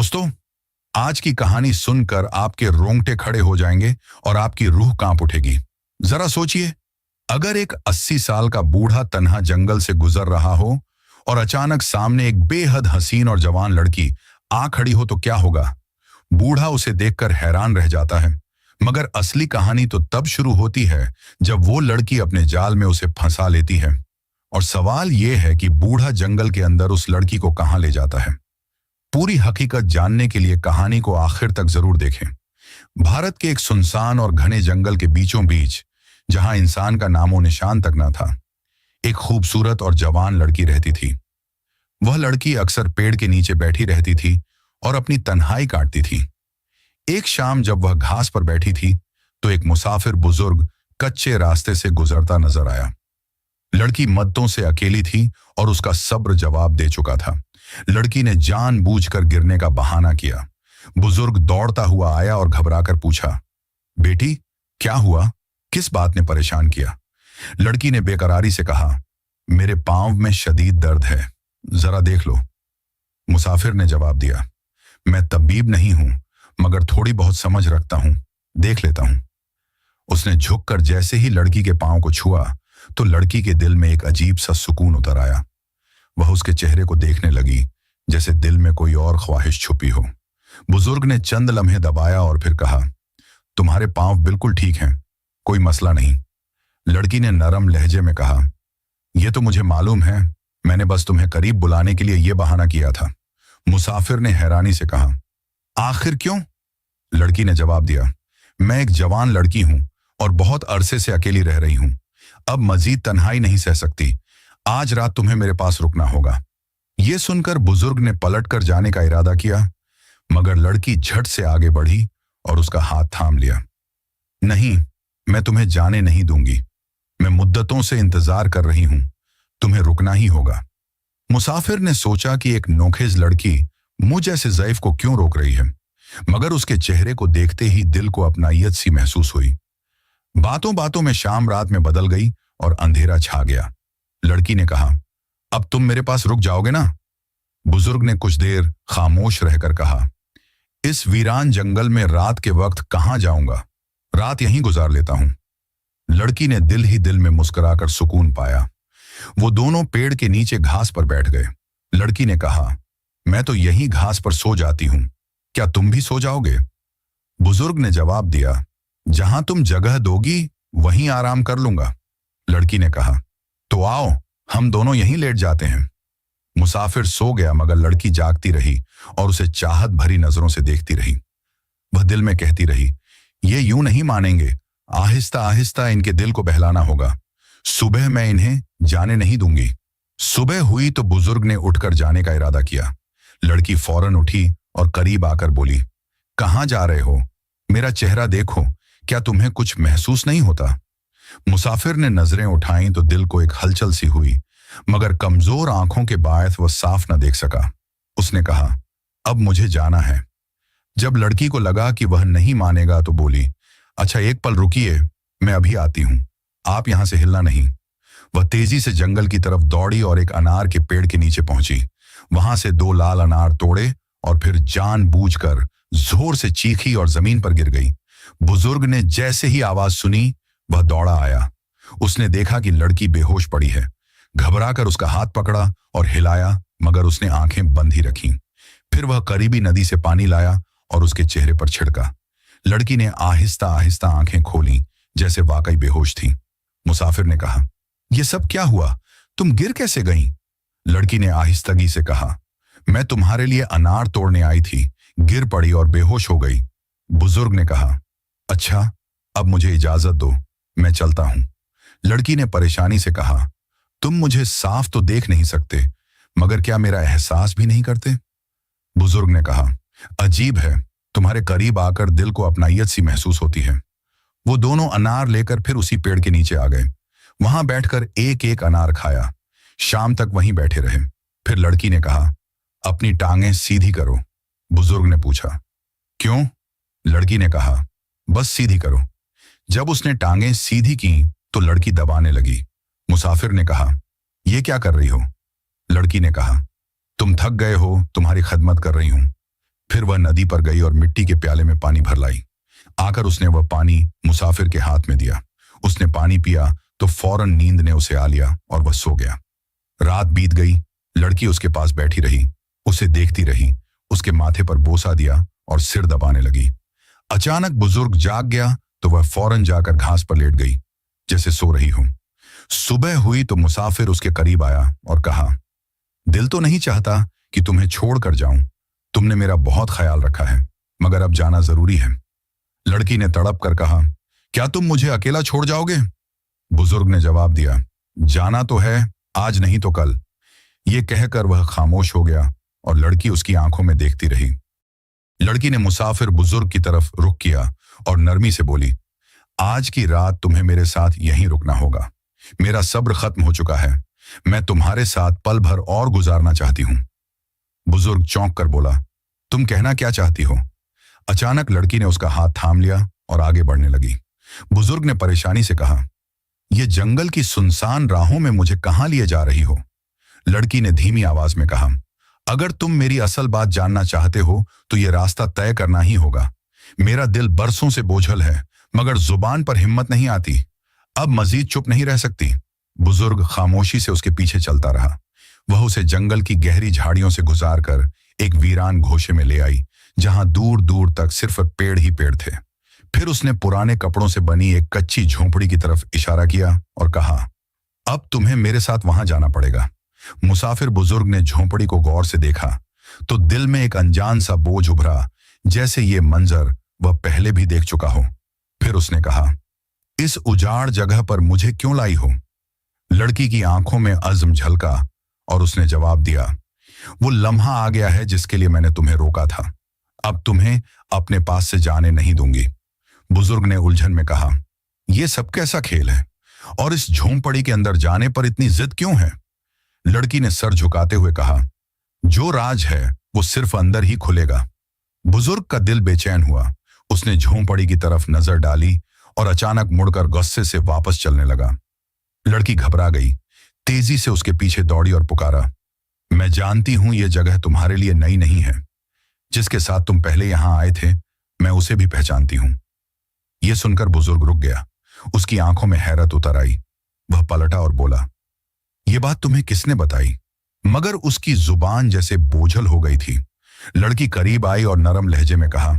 दोस्तों, आज की कहानी सुनकर आपके रोंगटे खड़े हो जाएंगे और आपकी रूह कांप उठेगी। जरा सोचिए, अगर एक 80 साल का बूढ़ा तन्हा जंगल से गुजर रहा हो और अचानक सामने एक बेहद हसीन और जवान लड़की आ खड़ी हो तो क्या होगा। बूढ़ा उसे देखकर हैरान रह जाता है, मगर असली कहानी तो तब शुरू होती है जब वो लड़की अपने जाल में उसे फंसा लेती है। और सवाल यह है कि बूढ़ा जंगल के अंदर उस लड़की को कहां ले जाता है। पूरी हकीकत जानने के लिए कहानी को आखिर तक जरूर देखें। भारत के एक सुनसान और घने जंगल के बीचों बीच, जहां इंसान का नामो निशान तक न था, एक खूबसूरत और जवान लड़की रहती थी। वह लड़की अक्सर पेड़ के नीचे बैठी रहती थी और अपनी तन्हाई काटती थी। एक शाम जब वह घास पर बैठी थी तो एक मुसाफिर बुजुर्ग कच्चे रास्ते से गुजरता नजर आया। लड़की मद्दों से अकेली थी और उसका सब्र जवाब दे चुका था। लड़की ने जानबूझकर गिरने का बहाना किया। बुजुर्ग दौड़ता हुआ आया और घबराकर पूछा, बेटी क्या हुआ, किस बात ने परेशान किया। लड़की ने बेकरारी से कहा, मेरे पांव में शदीद दर्द है, जरा देख लो। मुसाफिर ने जवाब दिया, मैं तबीब नहीं हूं, मगर थोड़ी बहुत समझ रखता हूं, देख लेता हूं। उसने झुककर जैसे ही लड़की के पांव को छुआ तो लड़की के दिल में एक अजीब सा सुकून उतर आया। वह उसके चेहरे को देखने लगी जैसे दिल में कोई और ख्वाहिश छुपी हो। बुजुर्ग ने चंद लम्हे दबाया और फिर कहा, तुम्हारे पांव बिल्कुल ठीक हैं, कोई मसला नहीं। लड़की ने नरम लहजे में कहा, यह तो मुझे मालूम है, मैंने बस तुम्हें करीब बुलाने के लिए यह बहाना किया था। मुसाफिर ने हैरानी से कहा, आखिर क्यों? लड़की ने जवाब दिया, मैं एक जवान लड़की हूं और बहुत अरसे से अकेली रह रही हूं। अब मजीद तन्हाई नहीं सह सकती। आज रात तुम्हें मेरे पास रुकना होगा। यह सुनकर बुजुर्ग ने पलटकर जाने का इरादा किया, मगर लड़की झट से आगे बढ़ी और उसका हाथ थाम लिया। नहीं, मैं तुम्हें जाने नहीं दूंगी। मैं मुद्दतों से इंतजार कर रही हूं, तुम्हें रुकना ही होगा। मुसाफिर ने सोचा कि एक नोखेज लड़की मुझ जैसे ज़ईफ को क्यों रोक रही है, मगर उसके चेहरे को देखते ही दिल को अपनायत सी महसूस हुई। बातों बातों में शाम रात में बदल गई और अंधेरा छा गया। लड़की ने कहा, अब तुम मेरे पास रुक जाओगे ना? बुजुर्ग ने कुछ देर खामोश रहकर कहा, इस वीरान जंगल में रात के वक्त कहां जाऊंगा, रात यहीं गुजार लेता हूं। लड़की ने दिल ही दिल में मुस्कुराकर सुकून पाया। वो दोनों पेड़ के नीचे घास पर बैठ गए। लड़की ने कहा, मैं तो यहीं घास पर सो जाती हूं, क्या तुम भी सो जाओगे? बुजुर्ग ने जवाब दिया, जहां तुम जगह दोगी वहीं आराम कर लूंगा। लड़की ने कहा, तो आओ हम दोनों यहीं लेट जाते हैं। मुसाफिर सो गया, मगर लड़की जागती रही और उसे चाहत भरी नजरों से देखती रही। वह दिल में कहती रही, ये यूं नहीं मानेंगे, आहिस्ता आहिस्ता इनके दिल को बहलाना होगा। सुबह मैं इन्हें जाने नहीं दूंगी। सुबह हुई तो बुजुर्ग ने उठकर जाने का इरादा किया। लड़की फौरन उठी और करीब आकर बोली, कहां जा रहे हो? मेरा चेहरा देखो, क्या तुम्हें कुछ महसूस नहीं होता? मुसाफिर ने नजरें उठाईं तो दिल को एक हलचल सी हुई, मगर कमजोर आंखों के बायस वह साफ न देख सका। उसने कहा, अब मुझे जाना है। जब लड़की को लगा कि वह नहीं मानेगा तो बोली, अच्छा एक पल रुकिए, मैं अभी आती हूं, आप यहां से हिलना नहीं। वह तेजी से जंगल की तरफ दौड़ी और एक अनार के पेड़ के नीचे पहुंची। वहां से 2 लाल अनार तोड़े और फिर जानबूझकर जोर से चीखी और जमीन पर गिर गई। बुजुर्ग ने जैसे ही आवाज सुनी वह दौड़ा आया। उसने देखा कि लड़की बेहोश पड़ी है। घबराकर उसका हाथ पकड़ा और हिलाया, मगर उसने आंखें बंद ही रखीं। फिर वह करीबी नदी से पानी लाया और उसके चेहरे पर छिड़का। लड़की ने आहिस्ता आहिस्ता आंखें खोलीं, जैसे वाकई बेहोश थी। मुसाफिर ने कहा, यह सब क्या हुआ, तुम गिर कैसे गईं? लड़की ने आहिस्तगी से कहा, मैं तुम्हारे लिए अनार तोड़ने आई थी, गिर पड़ी और बेहोश हो गई। बुजुर्ग ने कहा, अच्छा अब मुझे इजाजत दो, मैं चलता हूं। लड़की ने परेशानी से कहा, तुम मुझे साफ तो देख नहीं सकते, मगर क्या मेरा एहसास भी नहीं करते? बुजुर्ग ने कहा, अजीब है, तुम्हारे करीब आकर दिल को अपनायत सी महसूस होती है। वो दोनों अनार लेकर फिर उसी पेड़ के नीचे आ गए। वहां बैठकर एक एक अनार खाया। शाम तक वहीं बैठे रहे। फिर लड़की ने कहा, अपनी टांगें सीधी करो। बुजुर्ग ने पूछा, क्यों? लड़की ने कहा, बस सीधी करो। जब उसने टांगें सीधी की तो लड़की दबाने लगी। मुसाफिर ने कहा, यह क्या कर रही हो? लड़की ने कहा, तुम थक गए हो, तुम्हारी खदमत कर रही हूं। फिर वह नदी पर गई और मिट्टी के प्याले में पानी भर लाई। आकर उसने वह पानी मुसाफिर के हाथ में दिया। उसने पानी पिया तो फौरन नींद ने उसे आ लिया और वह सो गया। रात बीत गई। लड़की उसके पास बैठी रही, उसे देखती रही, उसके माथे पर बोसा दिया और सिर दबाने लगी। अचानक बुजुर्ग जाग गया तो वह फौरन जाकर घास पर लेट गई, जैसे सो रही हो। सुबह हुई तो मुसाफिर उसके करीब आया और कहा, दिल तो नहीं चाहता कि तुम्हें छोड़कर जाऊं। तुमने मेरा बहुत ख्याल रखा है, मगर अब जाना जरूरी है। लड़की ने तड़प कर कहा, क्या तुम मुझे अकेला छोड़ जाओगे? बुजुर्ग ने जवाब दिया, जाना तो है, आज नहीं तो कल। ये कहकर वह खामोश हो गया और लड़की उसकी आंखों में देखती रही। लड़की ने मुसाफिर बुजुर्ग की तरफ रुख किया और नरमी से बोली, आज की रात तुम्हें मेरे साथ यहीं रुकना होगा। मेरा सब्र खत्म हो चुका है, मैं तुम्हारे साथ पल भर और गुजारना चाहती हूं। बुजुर्ग चौंक कर बोला, तुम कहना क्या चाहती हो? अचानक लड़की ने उसका हाथ थाम लिया और आगे बढ़ने लगी। बुजुर्ग ने परेशानी से कहा, यह जंगल की सुनसान राहों में मुझे कहां लिए जा रही हो? लड़की ने धीमी आवाज में कहा, अगर तुम मेरी असल बात जानना चाहते हो तो यह रास्ता तय करना ही होगा। मेरा दिल बरसों से बोझल है, मगर जुबान पर हिम्मत नहीं आती। अब मजीद चुप नहीं रह सकती। बुजुर्ग खामोशी से उसके पीछे चलता रहा। वह उसे जंगल की गहरी झाड़ियों से गुजार कर एक वीरान घोषे में ले आई, जहां दूर दूर तक सिर्फ पेड़ ही पेड़ थे। फिर उसने पुराने कपड़ों से बनी एक कच्ची झोंपड़ी की तरफ इशारा किया और कहा, अब तुम्हें मेरे साथ वहां जाना पड़ेगा। मुसाफिर बुजुर्ग ने झोंपड़ी को गौर से देखा तो दिल में एक अनजान सा बोझ उभरा, जैसे ये मंजर वह पहले भी देख चुका हो। फिर उसने कहा, इस उजाड़ जगह पर मुझे क्यों लाई हो? लड़की की आंखों में अज़्म झलका और उसने जवाब दिया, वो लम्हा आ गया है जिसके लिए मैंने तुम्हें रोका था। अब तुम्हें अपने पास से जाने नहीं दूंगी। बुजुर्ग ने उलझन में कहा, यह सब कैसा खेल है और इस झोंपड़ी के अंदर जाने पर इतनी जिद क्यों है? लड़की ने सर झुकाते हुए कहा, जो राज है वो सिर्फ अंदर ही खुलेगा। बुजुर्ग का दिल बेचैन हुआ। उसने झोंपड़ी की तरफ नजर डाली और अचानक मुड़कर गुस्से से वापस चलने लगा। लड़की घबरा गई, तेजी से उसके पीछे दौड़ी और पुकारा, मैं जानती हूं यह जगह तुम्हारे लिए नई नहीं है। जिसके साथ तुम पहले यहां आए थे, मैं उसे भी पहचानती हूं। यह सुनकर बुजुर्ग रुक गया। उसकी आंखों में हैरत उतर आई। वह पलटा और बोला, यह बात तुम्हें किसने बताई? मगर उसकी जुबान जैसे बोझल हो गई थी। लड़की करीब आई और नरम लहजे में कहा,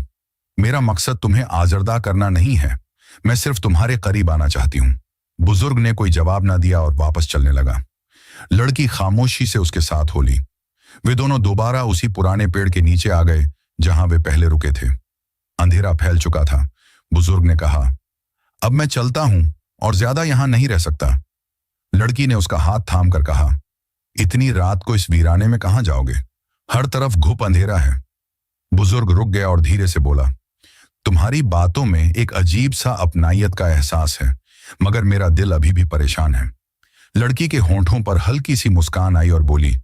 मेरा मकसद तुम्हें आजरदा करना नहीं है, मैं सिर्फ तुम्हारे करीब आना चाहती हूं। बुजुर्ग ने कोई जवाब ना दिया और वापस चलने लगा। लड़की खामोशी से उसके साथ हो ली। वे दोनों दोबारा उसी पुराने पेड़ के नीचे आ गए जहां वे पहले रुके थे। अंधेरा फैल चुका था। बुजुर्ग ने कहा, अब मैं चलता हूं और ज्यादा यहां नहीं रह सकता। लड़की ने उसका हाथ थाम कर कहा, इतनी रात को इस वीराने में कहां जाओगे? हर तरफ घुप अंधेरा है। बुजुर्ग रुक गया और धीरे से बोला, तुम्हारी बातों में एक अजीब सा अपनायत का एहसास है, मगर मेरा दिल अभी भी परेशान है। लड़की के होंठों पर हल्की सी मुस्कान आई और बोली,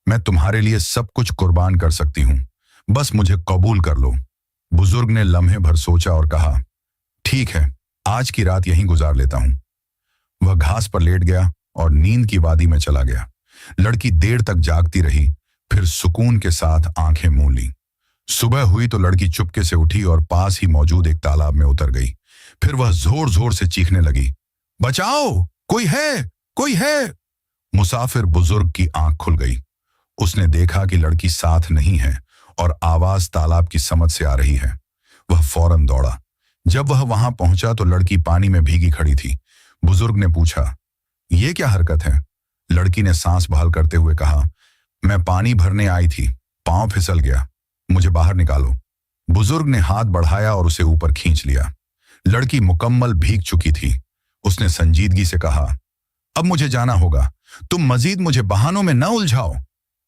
मैं तुम्हारे लिए सब कुछ कुर्बान कर सकती हूं, बस मुझे कबूल कर लो। बुजुर्ग ने लम्हे भर सोचा और कहा, ठीक है, आज की रात यहीं गुजार लेता हूं। वह घास पर लेट गया और नींद की वादी में चला गया। लड़की देर तक जागती रही, फिर सुकून के साथ आंखें मूंद ली। सुबह हुई तो लड़की चुपके से उठी और पास ही मौजूद एक तालाब में उतर गई। फिर वह जोर जोर से चीखने लगी, बचाओ, कोई है, कोई है। मुसाफिर बुजुर्ग की आंख खुल गई। उसने देखा कि लड़की साथ नहीं है और आवाज तालाब की समझ से आ रही है। वह फौरन दौड़ा। जब वह वहां पहुंचा तो लड़की पानी में भीगी खड़ी थी। बुजुर्ग ने पूछा, यह क्या हरकत है? लड़की ने सांस बहाल करते हुए कहा, मैं पानी भरने आई थी, पांव फिसल गया, मुझे बाहर निकालो। बुजुर्ग ने हाथ बढ़ाया और उसे ऊपर खींच लिया। लड़की मुकम्मल भीग चुकी थी। उसने संजीदगी से कहा, अब मुझे जाना होगा, तुम मजीद मुझे बहानों में न उलझाओ।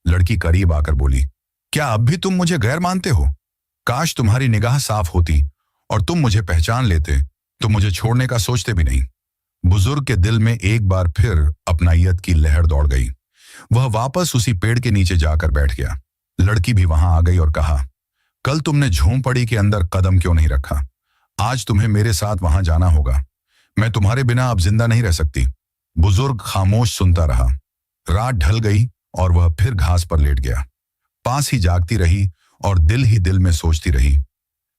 लड़की करीब आकर बोली, क्या अब भी तुम मुझे गैर मानते हो? काश तुम्हारी निगाह साफ होती और तुम मुझे पहचान लेते तो मुझे छोड़ने का सोचते भी नहीं। बुजुर्ग के दिल में एक बार फिर अपनायत की लहर दौड़ गई। वह वापस उसी पेड़ के नीचे जाकर बैठ गया। लड़की भी वहां आ गई और कहा, कल तुमने झोंपड़ी के अंदर कदम क्यों नहीं रखा? आज तुम्हें मेरे साथ वहां जाना होगा। मैं तुम्हारे बिना अब जिंदा नहीं रह सकती। बुजुर्ग खामोश सुनता रहा। रात ढल गई और वह फिर घास पर लेट गया। पास ही जागती रही और दिल ही दिल में सोचती रही,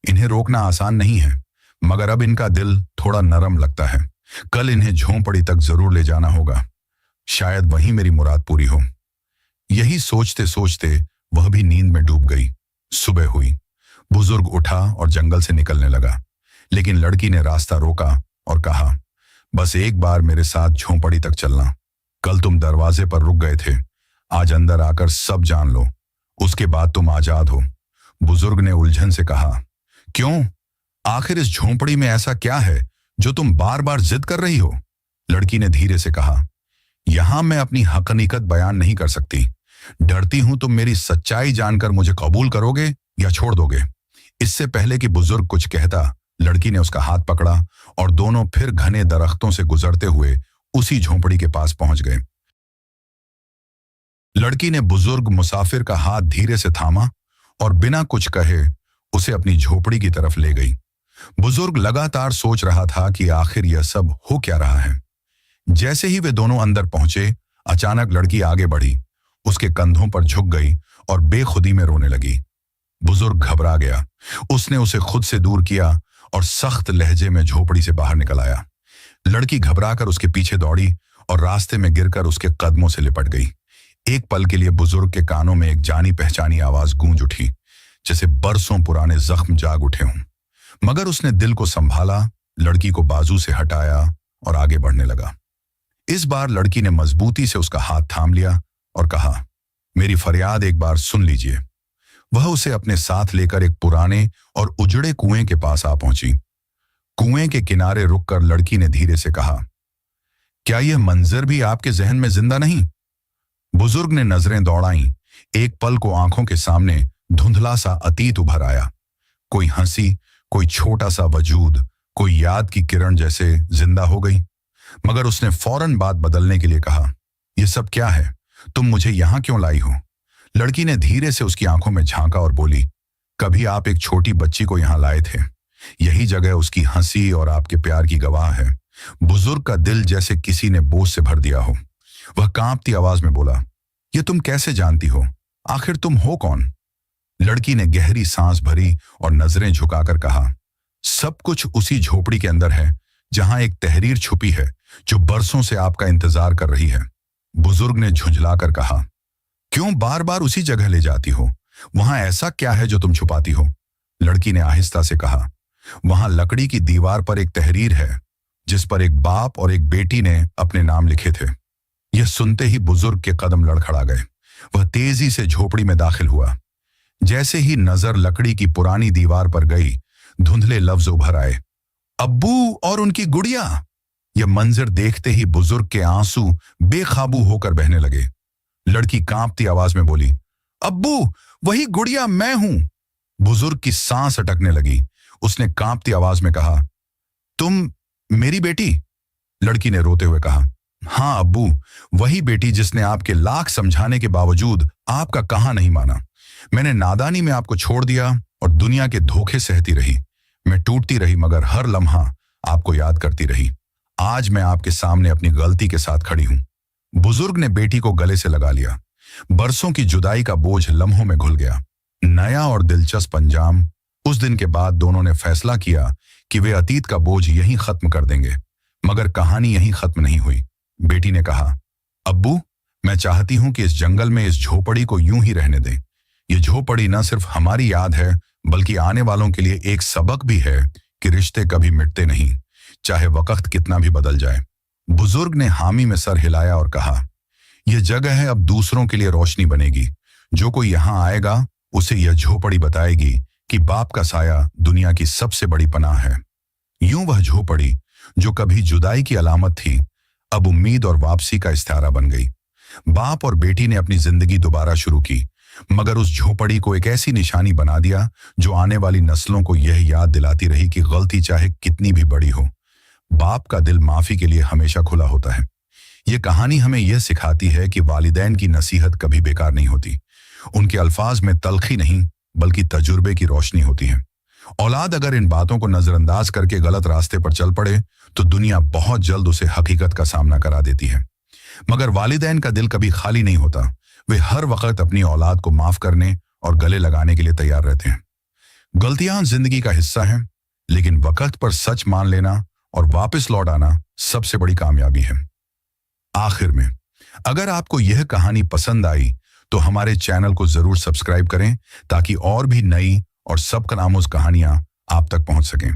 इन्हें रोकना आसान नहीं है, मगर अब इनका दिल थोड़ा नरम लगता है। कल इन्हें झोंपड़ी तक जरूर ले जाना होगा, शायद वहीं मेरी मुराद पूरी हो। यही सोचते सोचते वह भी नींद में डूब गई। सुबह हुई, बुजुर्ग उठा और जंगल से निकलने लगा, लेकिन लड़की ने रास्ता रोका और कहा, बस एक बार मेरे साथ झोंपड़ी तक चलना। कल तुम दरवाजे पर रुक गए थे, आज अंदर आकर सब जान लो, उसके बाद तुम आजाद हो। बुजुर्ग ने उलझन से कहा, क्यों? आखिर इस झोंपड़ी में ऐसा क्या है जो तुम बार बार जिद कर रही हो? लड़की ने धीरे से कहा, यहां मैं अपनी हकीकत बयान नहीं कर सकती। डरती हूं तुम मेरी सच्चाई जानकर मुझे कबूल करोगे या छोड़ दोगे। इससे पहले कि बुजुर्ग कुछ कहता, लड़की ने उसका हाथ पकड़ा और दोनों फिर घने दरख्तों से गुजरते हुए उसी झोंपड़ी के पास पहुंच गए। लड़की ने बुजुर्ग मुसाफिर का हाथ धीरे से थामा और बिना कुछ कहे उसे अपनी झोपड़ी की तरफ ले गई। बुजुर्ग लगातार सोच रहा था कि आखिर यह सब हो क्या रहा है। जैसे ही वे दोनों अंदर पहुंचे, अचानक लड़की आगे बढ़ी, उसके कंधों पर झुक गई और बेखुदी में रोने लगी। बुजुर्ग घबरा गया। उसने उसे खुद से दूर किया और सख्त लहजे में झोपड़ी से बाहर निकल आया। लड़की घबराकर उसके पीछे दौड़ी और रास्ते में गिरकर उसके कदमों से लिपट गई। एक पल के लिए बुजुर्ग के कानों में एक जानी पहचानी आवाज गूंज उठी, जैसे बरसों पुराने जख्म जाग उठे हों। मगर उसने दिल को संभाला, लड़की को बाजू से हटाया और आगे बढ़ने लगा। इस बार लड़की ने मजबूती से उसका हाथ थाम लिया और कहा, मेरी फरियाद एक बार सुन लीजिए। वह उसे अपने साथ लेकर एक पुराने और उजड़े कुएं के पास आ पहुंची। कुएं के किनारे रुककर लड़की ने धीरे से कहा, क्या यह मंजर भी आपके जहन में जिंदा नहीं? बुजुर्ग ने नजरें दौड़ाईं। एक पल को आंखों के सामने धुंधला सा अतीत उभर आया। कोई हंसी, कोई छोटा सा वजूद, कोई याद की किरण जैसे जिंदा हो गई। मगर उसने फौरन बात बदलने के लिए कहा, यह सब क्या है? तुम मुझे यहां क्यों लाई हो? लड़की ने धीरे से उसकी आंखों में झांका और बोली, कभी आप एक छोटी बच्ची को यहां लाए थे। यही जगह उसकी हंसी और आपके प्यार की गवाह है। बुजुर्ग का दिल जैसे किसी ने बोझ से भर दिया हो। वह कांपती आवाज में बोला, ये तुम कैसे जानती हो? आखिर तुम हो कौन? लड़की ने गहरी सांस भरी और नजरें झुकाकर कहा, सब कुछ उसी झोपड़ी के अंदर है, जहां एक तहरीर छुपी है जो बरसों से आपका इंतजार कर रही है। बुजुर्ग ने झुंझलाकर कहा, क्यों बार बार उसी जगह ले जाती हो? वहां ऐसा क्या है जो तुम छुपाती हो? लड़की ने आहिस्ता से कहा, वहां लकड़ी की दीवार पर एक तहरीर है जिस पर एक बाप और एक बेटी ने अपने नाम लिखे थे। यह सुनते ही बुजुर्ग के कदम लड़खड़ा गए। वह तेजी से झोपड़ी में दाखिल हुआ। जैसे ही नजर लकड़ी की पुरानी दीवार पर गई, धुंधले लफ्ज उभर आए, अब्बू और उनकी गुड़िया। यह मंजर देखते ही बुजुर्ग के आंसू बेकाबू होकर बहने लगे। लड़की कांपती आवाज में बोली, अब्बू, वही गुड़िया मैं हूं। बुजुर्ग की सांस अटकने लगी। उसने कांपती आवाज में कहा, तुम मेरी बेटी? लड़की ने रोते हुए कहा, हाँ अब्बू, वही बेटी जिसने आपके लाख समझाने के बावजूद आपका कहा नहीं माना। मैंने नादानी में आपको छोड़ दिया और दुनिया के धोखे सहती रही। मैं टूटती रही मगर हर लम्हा आपको याद करती रही। आज मैं आपके सामने अपनी गलती के साथ खड़ी हूं। बुजुर्ग ने बेटी को गले से लगा लिया। बरसों की जुदाई का बोझ लम्हों में घुल गया। नया और दिलचस्प अंजाम। उस दिन के बाद दोनों ने फैसला किया कि वे अतीत का बोझ यहीं खत्म कर देंगे। मगर कहानी यहीं खत्म नहीं हुई। बेटी ने कहा, अब्बू, मैं चाहती हूं कि इस जंगल में इस झोपड़ी को यूं ही रहने दें। ये झोपड़ी न सिर्फ हमारी याद है, बल्कि आने वालों के लिए एक सबक भी है कि रिश्ते कभी मिटते नहीं, चाहे वक्त कितना भी बदल जाए। बुजुर्ग ने हामी में सर हिलाया और कहा, यह जगह है अब दूसरों के लिए रोशनी बनेगी। जो कोई यहां आएगा उसे यह झोपड़ी बताएगी कि बाप का साया दुनिया की सबसे बड़ी पनाह है। यूं वह झोपड़ी जो कभी जुदाई की अलामत थी, अब उम्मीद और वापसी का इस्तारा बन गई। बाप और बेटी ने अपनी जिंदगी दोबारा शुरू की, मगर उस झोपड़ी को एक ऐसी निशानी बना दिया जो आने वाली नस्लों को यह याद दिलाती रही कि गलती चाहे कितनी भी बड़ी हो, बाप का दिल माफी के लिए हमेशा खुला होता है। यह कहानी हमें यह सिखाती है कि वालिदैन की नसीहत कभी बेकार नहीं होती। उनके अल्फाज में तलखी नहीं बल्कि तजुर्बे की रोशनी होती है। औलाद अगर इन बातों को नजरअंदाज करके गलत रास्ते पर चल पड़े तो दुनिया बहुत जल्द उसे हकीकत का सामना करा देती है। मगर वालिदैन का दिल कभी खाली नहीं होता। वे हर वक्त अपनी औलाद को माफ करने और गले लगाने के लिए तैयार रहते हैं। गलतियां जिंदगी का हिस्सा हैं, लेकिन वक्त पर सच मान लेना और वापस लौट आना सबसे बड़ी कामयाबी है। आखिर में, अगर आपको यह कहानी पसंद आई तो हमारे चैनल को जरूर सब्सक्राइब करें ताकि और भी नई और सबकनामूज कहानियां आप तक पहुंच सकें।